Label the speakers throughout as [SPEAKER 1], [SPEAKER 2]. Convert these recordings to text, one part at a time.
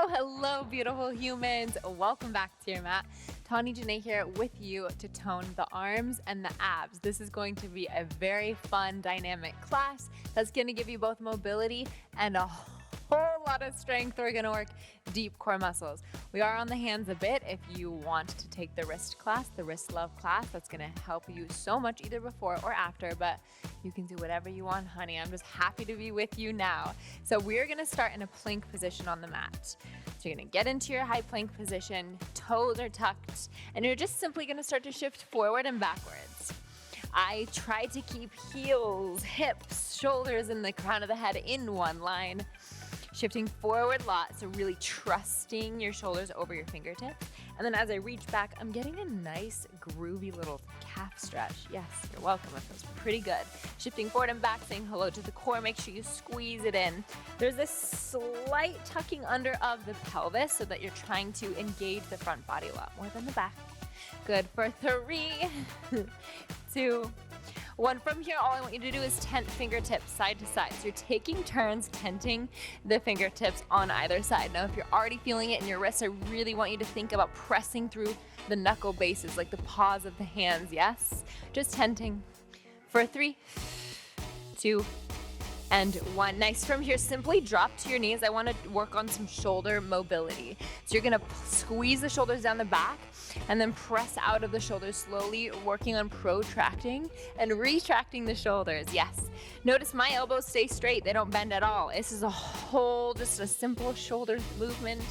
[SPEAKER 1] Hello, beautiful humans. Welcome back to your mat. Tani Janae here with you to tone the arms and the abs. This is going to be a very fun, dynamic class that's going to give you both mobility and a whole lot of strength. We're going to work deep core muscles. We are on the hands a bit. If you want to take the wrist class, the wrist love class, that's going to help you so much either before or after, but you can do whatever you want, honey. I'm just happy to be with you now. So we're going to start in a plank position on the mat. So you're going to get into your high plank position, toes are tucked, and you're just simply going to start to shift forward and backwards. I try to keep heels, hips, shoulders, and the crown of the head in one line. Shifting forward a lot, so really trusting your shoulders over your fingertips. And then as I reach back, I'm getting a nice groovy little calf stretch. Yes, you're welcome. It feels pretty good. Shifting forward and back, saying hello to the core. Make sure you squeeze it in. There's this slight tucking under of the pelvis so that you're trying to engage the front body a lot more than the back. Good for 3, 2, 1. From here, all I want you to do is tent fingertips side to side. So you're taking turns tenting the fingertips on either side. Now, if you're already feeling it in your wrists, I really want you to think about pressing through the knuckle bases, like the paws of the hands, yes? Just tenting for 3, 2, and 1. Nice. From here, simply drop to your knees. I want to work on some shoulder mobility. So you're going to squeeze the shoulders down the back and then press out of the shoulders slowly, working on protracting and retracting the shoulders. Yes. Notice my elbows stay straight. They don't bend at all. This is just a simple shoulder movement.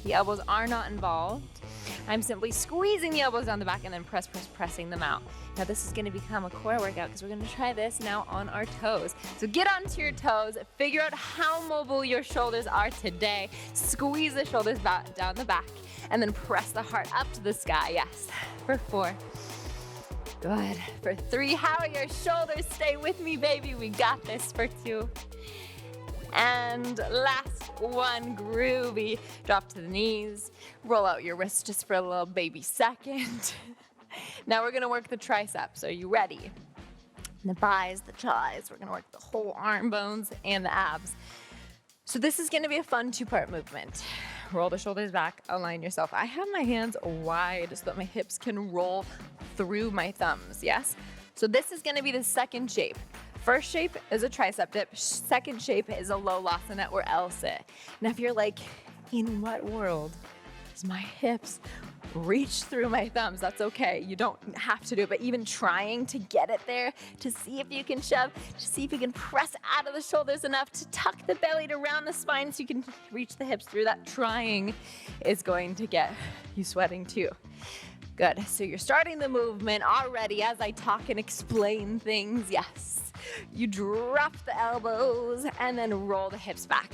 [SPEAKER 1] The elbows are not involved. I'm simply squeezing the elbows down the back and then pressing them out. Now this is going to become a core workout because we're going to try this now on our toes. So get onto your toes, figure out how mobile your shoulders are today. Squeeze the shoulders back down the back and then press the heart up to the sky. Yes. For 4. Good. For 3. How are your shoulders? Stay with me, baby. We got this. For 2. And last one, groovy. Drop to the knees. Roll out your wrists just for a little baby second. Now we're going to work the triceps. Are you ready? The thighs, the thighs. We're going to work the whole arm bones and the abs. So this is going to be a fun 2-part movement. Roll the shoulders back, align yourself. I have my hands wide so that my hips can roll through my thumbs, yes? So this is going to be the second shape. First shape is a tricep dip. Second shape is a low lasana or L sit. Now if you're like, in what world does my hips reach through my thumbs? That's okay. You don't have to do it, but even trying to get it there, to see if you can shove, to see if you can press out of the shoulders enough to tuck the belly to round the spine so you can reach the hips through, that trying is going to get you sweating too. Good. So you're starting the movement already as I talk and explain things. Yes. You drop the elbows and then roll the hips back.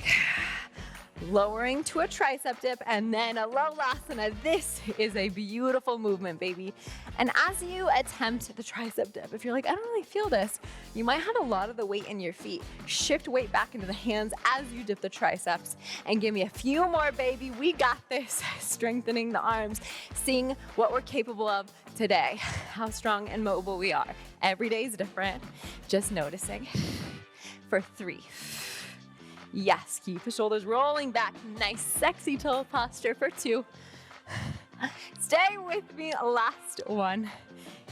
[SPEAKER 1] Lowering to a tricep dip and then a low lasana. This is a beautiful movement, baby. And as you attempt the tricep dip, if you're like, I don't really feel this, you might have a lot of the weight in your feet. Shift weight back into the hands as you dip the triceps and give me a few more, baby. We got this. Strengthening the arms, seeing what we're capable of today, how strong and mobile we are. Every day is different. Just noticing. For 3. Yes, keep the shoulders rolling back. Nice, sexy toe posture. For 2. Stay with me. Last one.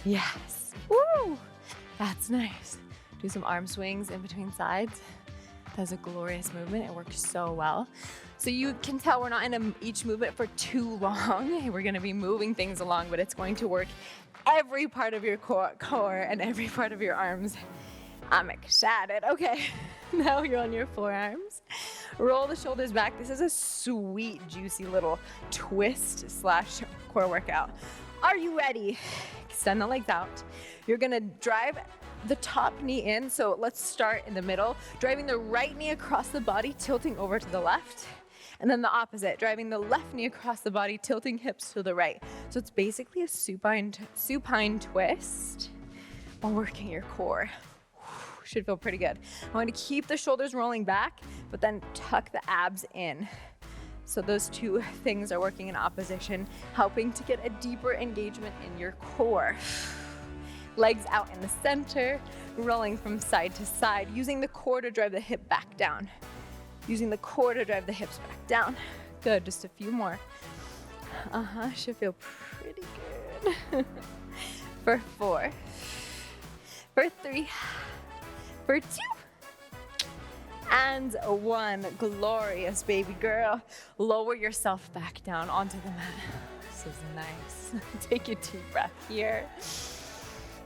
[SPEAKER 1] Yes. Woo! That's nice. Do some arm swings in between sides. That's a glorious movement. It works so well. So you can tell we're not in each movement for too long. We're going to be moving things along, but it's going to work every part of your core and every part of your arms. I'm excited. Okay, now you're on your forearms. Roll the shoulders back. This is a sweet, juicy little twist / core workout. Are you ready? Extend the legs out. You're gonna drive the top knee in. So let's start in the middle, driving the right knee across the body, tilting over to the left. And then the opposite, driving the left knee across the body, tilting hips to the right. So it's basically a supine twist while working your core. Should feel pretty good. I want to keep the shoulders rolling back, but then tuck the abs in. So those two things are working in opposition, helping to get a deeper engagement in your core. Legs out in the center, rolling from side to side, using the core to drive the hip back down. Using the core to drive the hips back down. Good, just a few more. Should feel pretty good. For 4, for 3, for 2, and 1. Glorious, baby girl. Lower yourself back down onto the mat. This is nice. Take a deep breath here.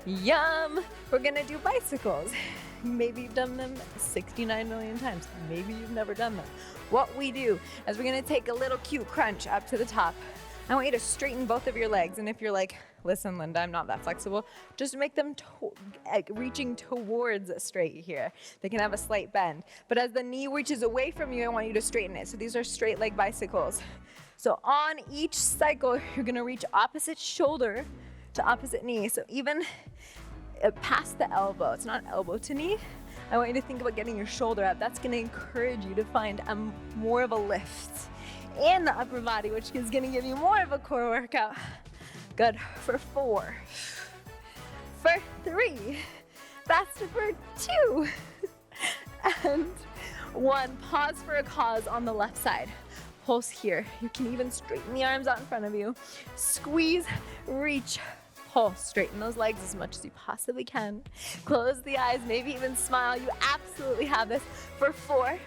[SPEAKER 1] Yum. We're gonna do bicycles. Maybe you've done them 69 million times. Maybe you've never done them. What we do is we're gonna take a little cute crunch up to the top. I want you to straighten both of your legs. And if you're like, listen, Linda, I'm not that flexible, just make them reaching towards straight here. They can have a slight bend. But as the knee reaches away from you, I want you to straighten it. So these are straight leg bicycles. So on each cycle, you're gonna reach opposite shoulder to opposite knee. So even past the elbow, it's not elbow to knee. I want you to think about getting your shoulder up. That's gonna encourage you to find more of a lift in the upper body, which is gonna give you more of a core workout. Good. For 4, for 3, faster for 2, and 1. Pause for a cause on the left side. Pulse here. You can even straighten the arms out in front of you. Squeeze, reach, pull. Straighten those legs as much as you possibly can. Close the eyes, maybe even smile. You absolutely have this. For 4,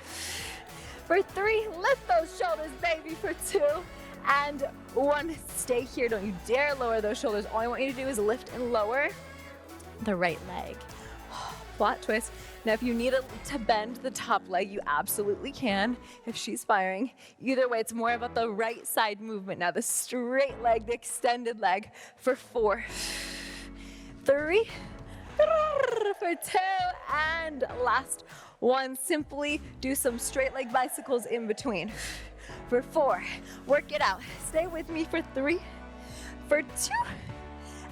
[SPEAKER 1] for 3, lift those shoulders, baby. For 2, and 1. Stay here. Don't you dare lower those shoulders. All I want you to do is lift and lower the right leg. Flat twist. Now, if you need to bend the top leg, you absolutely can if she's firing. Either way, it's more about the right side movement. Now, the straight leg, the extended leg. For 4, 3, for 2, and last 1. Simply do some straight leg bicycles in between. For 4, work it out. Stay with me for 3, for 2,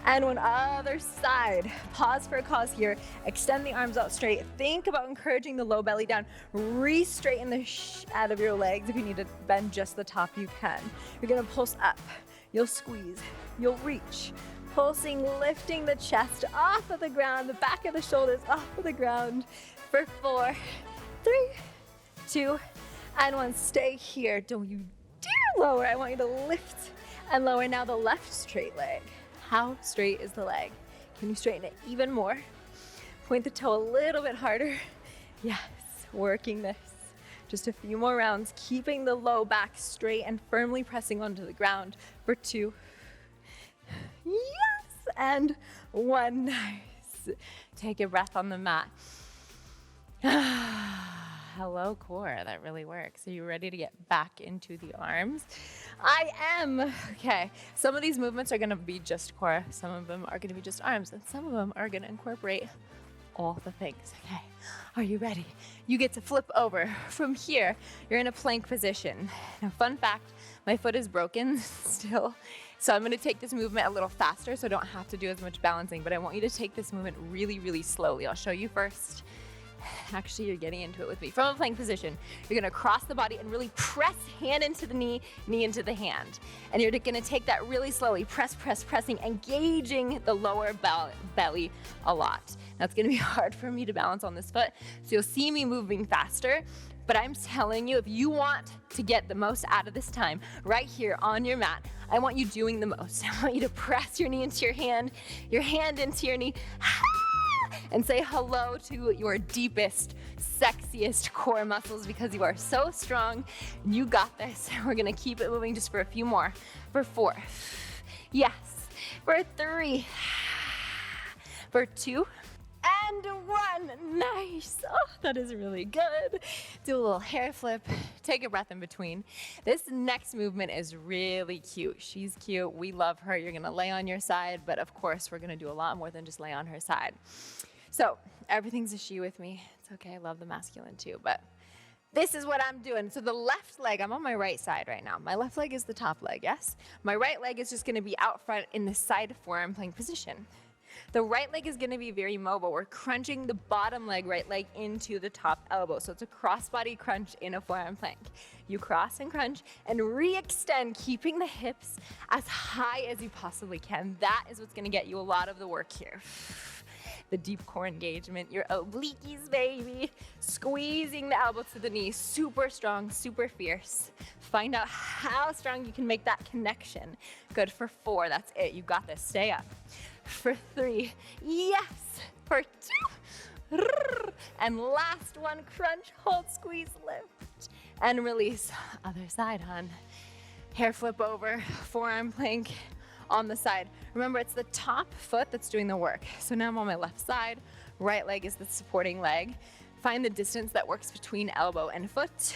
[SPEAKER 1] and 1. Other side. Pause for a cause here. Extend the arms out straight. Think about encouraging the low belly down. Re-straighten the out of your legs. If you need to bend just the top, you can. You're gonna pulse up. You'll squeeze. You'll reach. Pulsing, lifting the chest off of the ground, the back of the shoulders off of the ground. For 4, 3, 2, and 1. Stay here. Don't you dare lower. I want you to lift and lower. Now the left straight leg. How straight is the leg? Can you straighten it even more? Point the toe a little bit harder. Yes, working this. Just a few more rounds, keeping the low back straight and firmly pressing onto the ground. For 2. Yes, and 1. Nice. Take a breath on the mat. Hello, core. That really works. Are you ready to get back into the arms? I am. Okay. Some of these movements are going to be just core. Some of them are going to be just arms. And some of them are going to incorporate all the things. Okay. Are you ready? You get to flip over. From here, you're in a plank position. Now, fun fact, my foot is broken still. So I'm going to take this movement a little faster so I don't have to do as much balancing. But I want you to take this movement really, really slowly. I'll show you first. Actually, you're getting into it with me. From a plank position, you're gonna cross the body and really press hand into the knee, knee into the hand. And you're gonna take that really slowly, pressing, engaging the lower belly a lot. Now it's gonna be hard for me to balance on this foot, so you'll see me moving faster, but I'm telling you, if you want to get the most out of this time, right here on your mat, I want you doing the most. I want you to press your knee into your hand into your knee, and say hello to your deepest, sexiest core muscles because you are so strong. You got this. We're gonna keep it moving just for a few more. For 4, yes. For 3, for 2, and 1. Nice. Oh, that is really good. Do a little hair flip. Take a breath in between. This next movement is really cute. She's cute. We love her. You're gonna lay on your side, but of course, we're gonna do a lot more than just lay on her side. So everything's a she with me. It's okay, I love the masculine too, but this is what I'm doing. So the left leg, I'm on my right side right now. My left leg is the top leg, yes? My right leg is just gonna be out front in the side forearm plank position. The right leg is gonna be very mobile. We're crunching the bottom leg, right leg, into the top elbow. So it's a cross-body crunch in a forearm plank. You cross and crunch and re-extend, keeping the hips as high as you possibly can. That is what's gonna get you a lot of the work here. the deep core engagement, your obliques, baby. Squeezing the elbow to the knee, super strong, super fierce. Find out how strong you can make that connection. Good for 4, that's it, you got this, stay up. For 3, yes. For 2, and last one, crunch, hold, squeeze, lift, and release. Other side, hon. Hair flip over, forearm plank on the side. Remember, it's the top foot that's doing the work. So now I'm on my left side, right leg is the supporting leg. Find the distance that works between elbow and foot.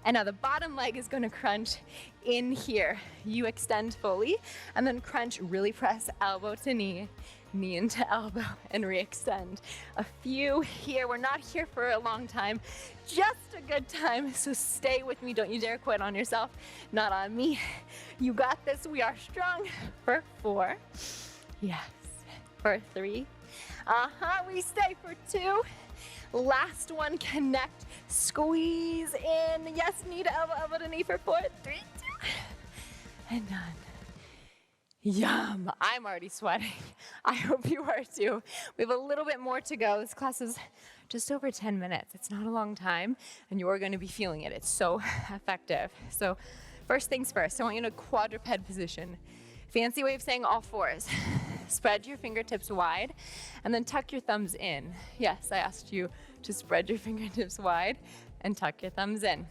[SPEAKER 1] And now the bottom leg is gonna crunch in here. You extend fully, and then crunch, really press elbow to knee, knee into elbow, and re-extend. A few here. We're not here for a long time, just a good time, so stay with me. Don't you dare quit on yourself, not on me. You got this, we are strong. For 4, yes. For 3, we stay. For 2, last one, connect, squeeze in, yes, knee to elbow, elbow to knee. For 4, 3, 2, and done. Yum, I'm already sweating. I hope you are too. We have a little bit more to go. This class is just over 10 minutes. It's not a long time, and you're gonna be feeling it. It's so effective. So first things first, I want you in a quadruped position. Fancy way of saying all 4s. Spread your fingertips wide, and then tuck your thumbs in. Yes, I asked you to spread your fingertips wide and tuck your thumbs in.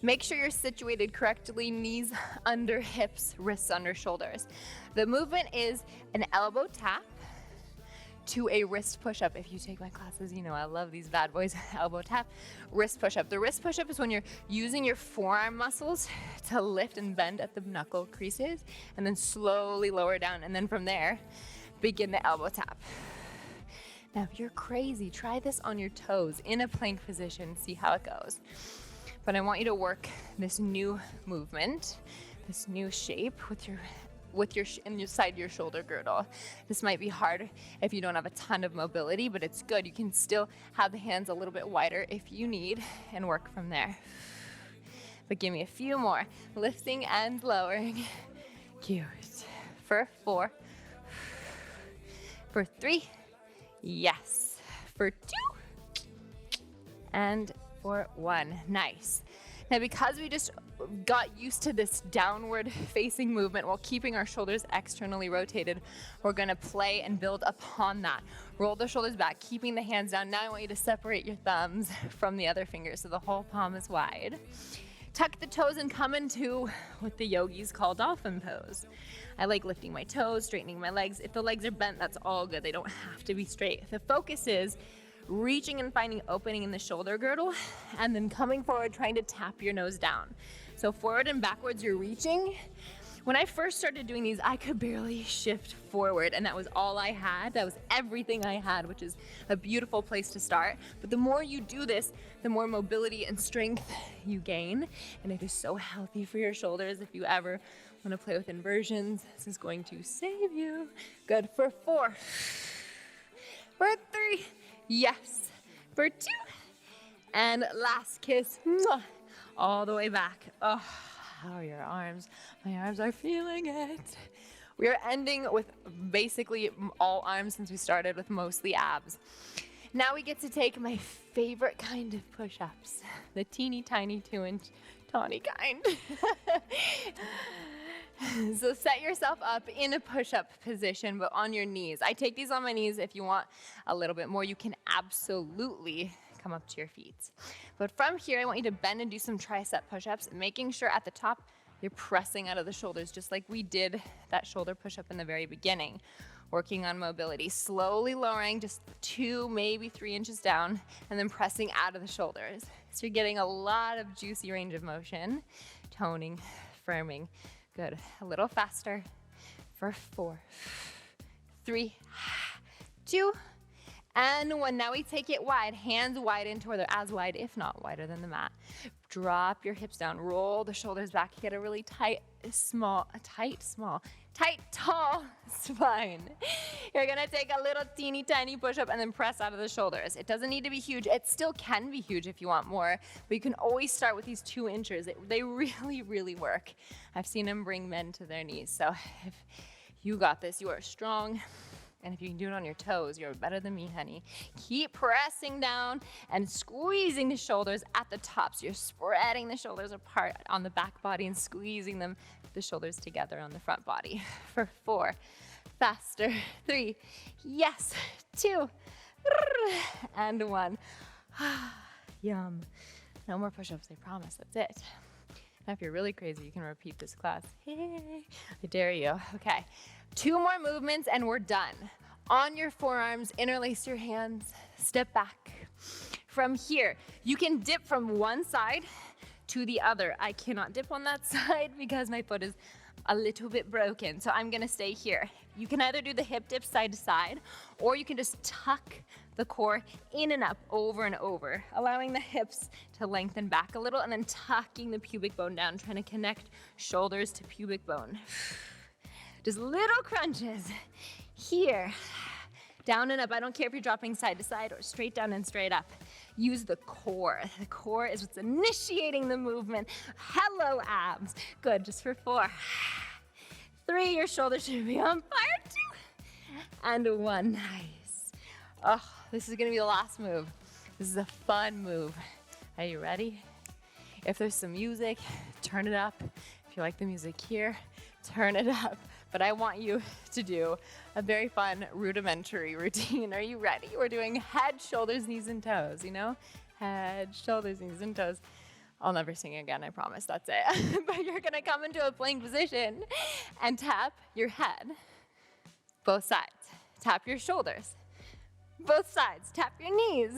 [SPEAKER 1] Make sure you're situated correctly, knees under hips, wrists under shoulders. The movement is an elbow tap to a wrist push-up. If you take my classes, you know I love these bad boys. Elbow tap, wrist push-up. The wrist push-up is when you're using your forearm muscles to lift and bend at the knuckle creases, and then slowly lower down, and then from there, begin the elbow tap. Now, if you're crazy, try this on your toes in a plank position, see how it goes. But I want you to work this new movement, this new shape with your inside your shoulder girdle. This might be hard if you don't have a ton of mobility, but it's good. You can still have the hands a little bit wider if you need and work from there. But give me a few more. Lifting and lowering. Cute. For 4. For 3. Yes. For 2. And for 1. Nice. Now, because we just got used to this downward facing movement while keeping our shoulders externally rotated, we're gonna play and build upon that. Roll the shoulders back, keeping the hands down. Now I want you to separate your thumbs from the other fingers so the whole palm is wide. Tuck the toes and come into what the yogis call dolphin pose. I like lifting my toes, straightening my legs. If the legs are bent, that's all good. They don't have to be straight. The focus is reaching and finding opening in the shoulder girdle, and then coming forward, trying to tap your nose down. So forward and backwards, you're reaching. When I first started doing these, I could barely shift forward, and that was all I had. That was everything I had, which is a beautiful place to start. But the more you do this, the more mobility and strength you gain, and it is so healthy for your shoulders. If you ever want to play with inversions, this is going to save you. Good. For 4. For 3. Yes. For 2. And last kiss. Mwah. All the way back. Oh, how are your arms? My arms are feeling it. We are ending with basically all arms since we started with mostly abs. Now we get to take my favorite kind of push-ups, the teeny tiny 2-inch tawny kind. So set yourself up in a push-up position, but on your knees. I take these on my knees. If you want a little bit more, you can absolutely come up to your feet. But from here, I want you to bend and do some tricep push-ups, making sure at the top you're pressing out of the shoulders, just like we did that shoulder push-up in the very beginning. Working on mobility, slowly lowering just 2, maybe 3 inches down, and then pressing out of the shoulders. So you're getting a lot of juicy range of motion, toning, firming. Good. A little faster. For 4, 3, 2, and 1. Now we take it wide, hands wide in toward as wide, if not wider than the mat. Drop your hips down, roll the shoulders back. Get a really tight, tall spine. You're gonna take a little teeny tiny push-up and then press out of the shoulders. It doesn't need to be huge. It still can be huge if you want more, but you can always start with these 2 inches. They really, really work. I've seen them bring men to their knees. So if you got this, you are strong, And if you can do it on your toes, you're better than me, honey. Keep pressing down and squeezing the shoulders at the top. So you're spreading the shoulders apart on the back body and squeezing the shoulders together on the front body. For 4, faster, 3, yes, 2, and 1. Yum. No more push-ups, I promise, that's it. Now, if you're really crazy, you can repeat this class. Hey, I dare you. Okay, 2 more movements and we're done. On your forearms, interlace your hands, step back. From here, you can dip from one side to the other. I cannot dip on that side because my foot is a little bit broken, so I'm gonna stay here. You can either do the hip dip side to side, or you can just tuck the core in and up over and over, allowing the hips to lengthen back a little and then tucking the pubic bone down, trying to connect shoulders to pubic bone. Just little crunches here, down and up. I don't care if you're dropping side to side or straight down and straight up. Use the core. The core is what's initiating the movement. Hello, abs. Good, just for 4. 3, your shoulders should be on fire. 2, and 1, nice. Oh, this is gonna be the last move. This is a fun move. Are you ready? If there's some music, turn it up. If you like the music here, turn it up. But I want you to do a very fun rudimentary routine. Are you ready? We're doing head, shoulders, knees, and toes, you know? Head, shoulders, knees, and toes. I'll never sing again, I promise, that's it. But you're gonna come into a plank position and tap your head, both sides. Tap your shoulders, both sides. Tap your knees,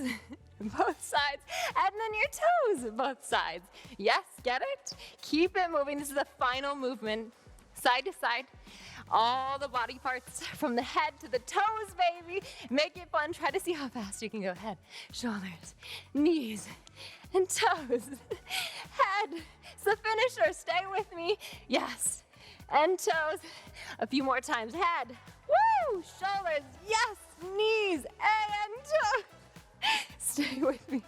[SPEAKER 1] both sides. And then your toes, both sides. Yes, get it? Keep it moving. This is the final movement. Side to side, all the body parts from the head to the toes, baby. Make it fun. Try to see how fast you can go. Head, shoulders, knees, and toes. Head, it's the finisher. Stay with me. Yes, and toes. A few more times. Head, woo, shoulders, yes, knees, and toes. Stay with me.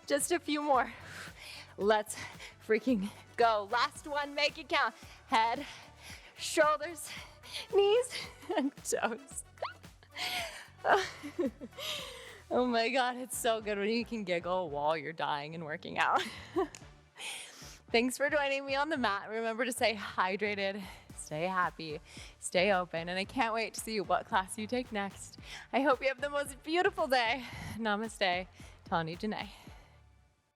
[SPEAKER 1] Just a few more. Let's freaking go. Last one, make it count. Head, shoulders, knees, and toes. Oh my God, it's so good when you can giggle while you're dying and working out. Thanks for joining me on the mat. Remember to stay hydrated, stay happy, stay open, and I can't wait to see what class you take next. I hope you have the most beautiful day. Namaste, Tani Janae.